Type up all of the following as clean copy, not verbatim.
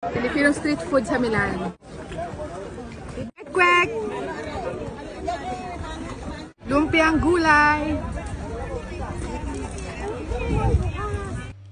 Filipino street food sa Milan. Kwek! Lumpiang gulay.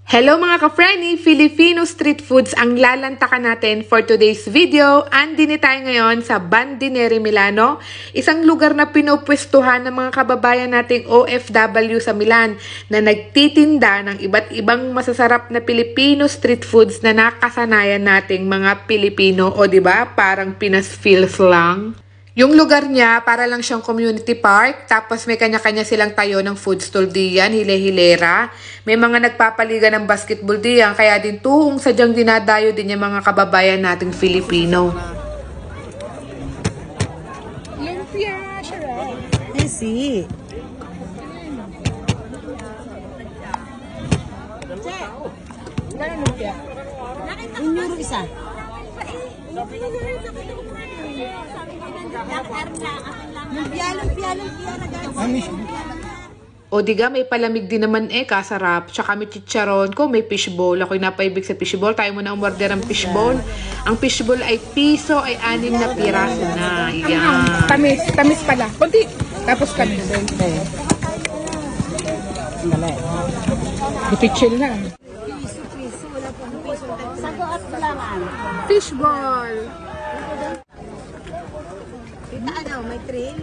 Hello mga ka-friendly! Filipino street foods ang lalantakan natin for today's video. Andini tayo ngayon sa Bandinere, Milano, isang lugar na pinupwestuhan ng mga kababayan nating OFW sa Milan na nagtitinda ng iba't ibang masasarap na Filipino street foods na nakasanayan nating mga Pilipino. O diba? Parang Pinas feels lang. Yung lugar niya, para lang siyang community park, tapos may kanya-kanya silang tayo ng food stall diyan, hile-hilera. May mga nagpapaliga ng basketball diyan, kaya din tuong sadyang dinadayo din yung mga kababayan nating Filipino. Lumpia, sure. Easy. Lumpia. Inyuro isa. Lumpia na guys. O diga, may palamig din naman kasarap. Tsaka may chicharon ko, may fishball. Ako'y napaibig sa fishball. Tayo muna umorder ng fishball. Ang fishball ay piso, ay 6 na piraso na. Yan. Tamis pala. Kunti. Tapos tamis. Pichil na. Fishball. May trail.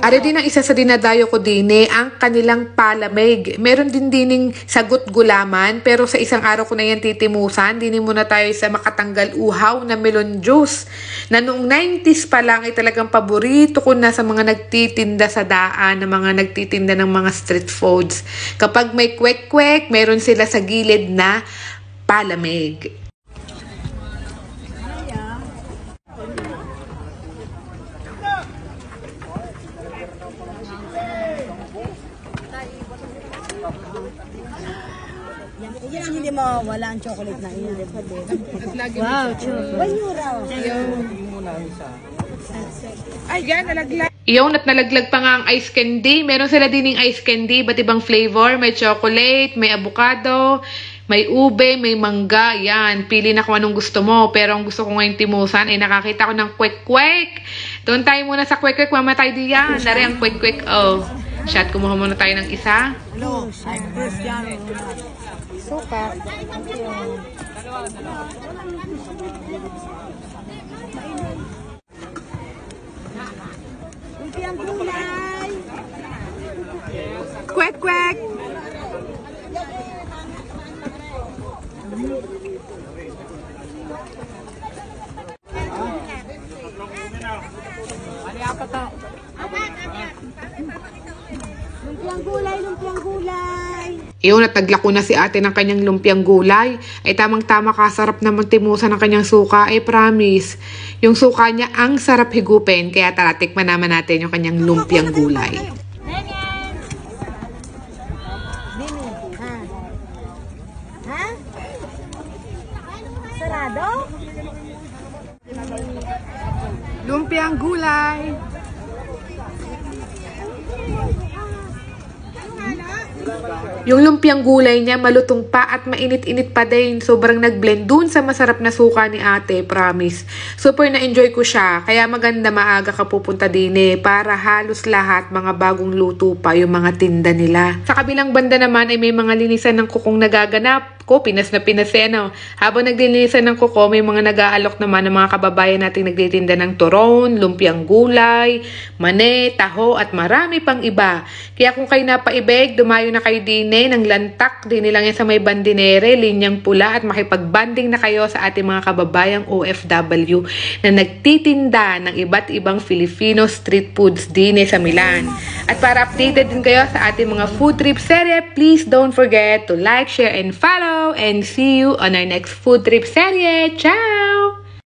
Ari din ang isa sa dinadayo ko din ang kanilang palamig. Meron din dining sagot gulaman, pero sa isang araw ko na yan titimusan. Dinin muna tayo sa makatanggal uhaw na melon juice na noong 90s pa lang ay talagang paborito ko na sa mga nagtitinda sa daan, na mga nagtitinda ng mga street foods. Kapag may kwek-kwek, meron sila sa gilid na palamig. Yan ang hindi mawawala ang chocolate na iyan. Wow, chocolate. Ay, yan, nalaglag. Iyon at nalaglag pa nga ang ice candy. Meron sila dining ice candy, ba't ibang flavor. May chocolate, may avocado, may ube, may mangga. Yan, pili na kung anong gusto mo. Pero ang gusto ko ngayon timusan ay nakakita ko ng kwek-kwek. Doon tayo muna sa kwek-kwek, mamatay diyan. Nari ang kwek-kwek. Oh, shot, kumuha muna tayo ng isa. Hello, first yan. Suka. Lumpiang gulay. Kwek-kwek. Lumpiang gulay. Iyon at naglako na si ate ng kanyang lumpiang gulay. Ay tamang-tama kasarap naman timusan ng kanyang suka. Ay promise, yung suka niya ang sarap higupin. Kaya tara, tikman naman natin yung kanyang lumpiang gulay. Ha? Sarado? Lumpiang gulay. Yung lumpiang gulay niya malutong pa at mainit-init pa din. Sobrang nag-blend dun sa masarap na suka ni ate, promise. Super na-enjoy ko siya. Kaya maganda maaga ka pupunta din para halos lahat mga bagong luto pa yung mga tinda nila. Sa kabilang banda naman ay may mga linisan ng kukong nagaganap. Pinas na Pinas no? Habang naglilinisan ng kuko, may mga nag-aalok naman ng mga kababayan nating nagtitinda ng turon, lumpiang gulay, mane, taho at marami pang iba. Kaya kung kayo napaibig, dumayo na kayo dine ng lantak, dine lang yan sa may Bandinere, linyang pula at makipagbanding na kayo sa ating mga kababayang OFW na nagtitinda ng iba't ibang Filipino street foods dine sa Milan. At para updated din kayo sa ating mga food trip serye, please don't forget to like, share, and follow. And see you on our next food trip serye. Ciao!